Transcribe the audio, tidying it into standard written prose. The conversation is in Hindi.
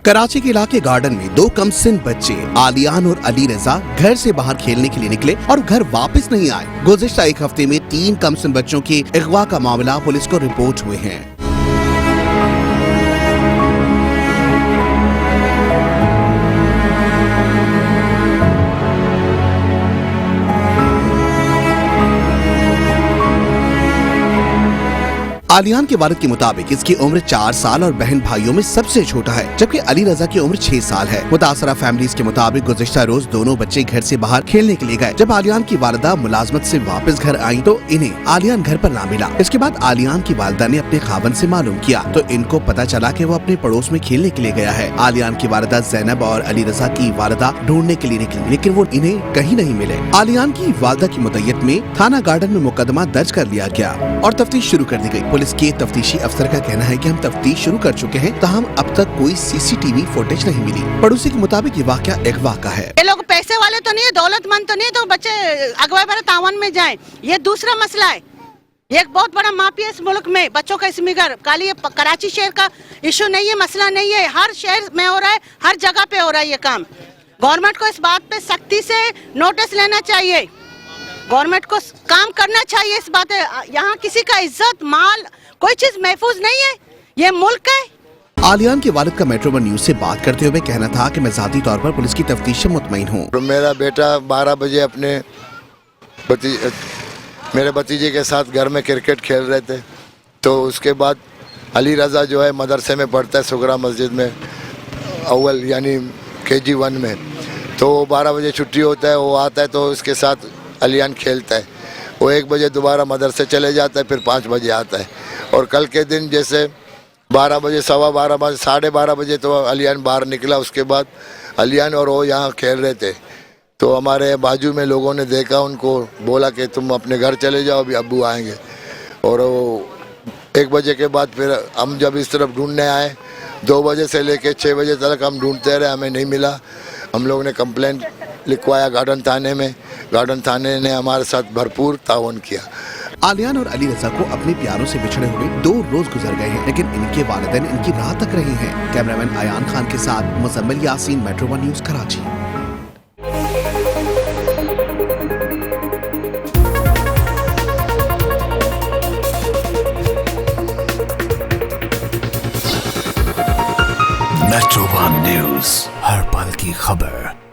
कराची के इलाके गार्डन में दो कमसिन बच्चे आलियान और अली रजा घर से बाहर खेलने के लिए निकले और घर वापस नहीं आए। गुज़िश्ता एक हफ्ते में 3 कमसिन बच्चों के अगवा का मामला पुलिस को रिपोर्ट हुए हैं। आलियान के वालिद के मुताबिक इसकी उम्र 4 साल और बहन भाइयों में सबसे छोटा है, जबकि अली रजा की उम्र 6 साल है। मुतासरा फैमिलीज के मुताबिक गुज़िश्ता रोज दोनों बच्चे घर से बाहर खेलने के लिए गए। जब आलियान की वालिदा मुलाजमत से वापस घर आई तो इन्हें आलियान घर पर ना मिला। इसके बाद आलियान की वालिदा ने अपने खावन से मालूम किया तो इनको पता चला कि वो अपने पड़ोस में खेलने के लिए गया है। आलियान की वालिदा ज़ैनब और अली रजा की वालिदा ढूंढने के लिए निकली, लेकिन वो इन्हें कहीं नहीं मिले। आलियान की वालिदा की मुद्दत में थाना गार्डन में मुकदमा दर्ज कर लिया गया और तफ्तीश शुरू कर दी गई। पुलिस के तफ्तीशी अफसर का कहना है कि हम तफ्तीश शुरू कर चुके हैं, ताहम अब तक कोई सीसीटीवी फुटेज नहीं मिली। पड़ोसी के मुताबिक ये वाक़या अगवा का है। ये लोग पैसे वाले तो नहीं है, दौलतमंद तो नहीं है तो बच्चे अगवा पर तावन में जाएं। ये दूसरा मसला है। ये एक बहुत बड़ा माफिया इस मुल्क में बच्चों का स्मिगर। खाली कराची शहर का इशू नहीं है, मसला नहीं है, हर शहर में हो रहा है, हर जगह पे हो रहा है ये काम। गवर्नमेंट को इस बात पे सख्ती से नोटिस लेना चाहिए, गवर्नमेंट को काम करना चाहिए इस बात। यहाँ किसी का इज्जत माल कोई चीज महफूज नहीं है, ये मुल्क है। आलियान के वालिद का मेट्रो वन न्यूज से बात करते हुए कहना था कि मैं जाती तौर पर पुलिस की तफ्तीश से मुतमईन हूँ। मेरा बेटा 12 बजे अपने मेरे भतीजे के साथ घर में क्रिकेट खेल रहे थे, तो उसके बाद अली रजा जो है मदरसे में पढ़ता है सुगरा मस्जिद में अव्वल यानी KG1 में, तो 12 बजे छुट्टी होता है, वो आता है तो उसके साथ अलियान खेलता है। वो 1 बजे दोबारा मदरसे चले जाता है, फिर 5 बजे आता है। और कल के दिन जैसे 12 बजे, 12:15 बजे, 12:30 बजे तो अलियान बाहर निकला। उसके बाद अलियान और वो यहाँ खेल रहे थे, तो हमारे बाजू में लोगों ने देखा, उनको बोला कि तुम अपने घर चले जाओ, अभी अब्बू आएंगे। और वो 1 बजे के बाद फिर हम जब इस तरफ ढूंढने आए, 2 बजे से लेकर 6 बजे तक हम ढूंढते रहे, हमें नहीं मिला। हम लोगों ने कंप्लेंट लिखवाया गार्डन थाने में, गार्डन थाने ने हमारे साथ भरपूर ताउन किया। आलियान और अली रजा को अपने प्यारों से बिछड़े हुए 2 रोज गुजर गए हैं, लेकिन इनके वालिदैन इनकी राह तक रहे हैं। कैमरामैन आयान खान के साथ Muzammil Yasin, Metro One News, Karachi. Metro One News, हर पल की खबर।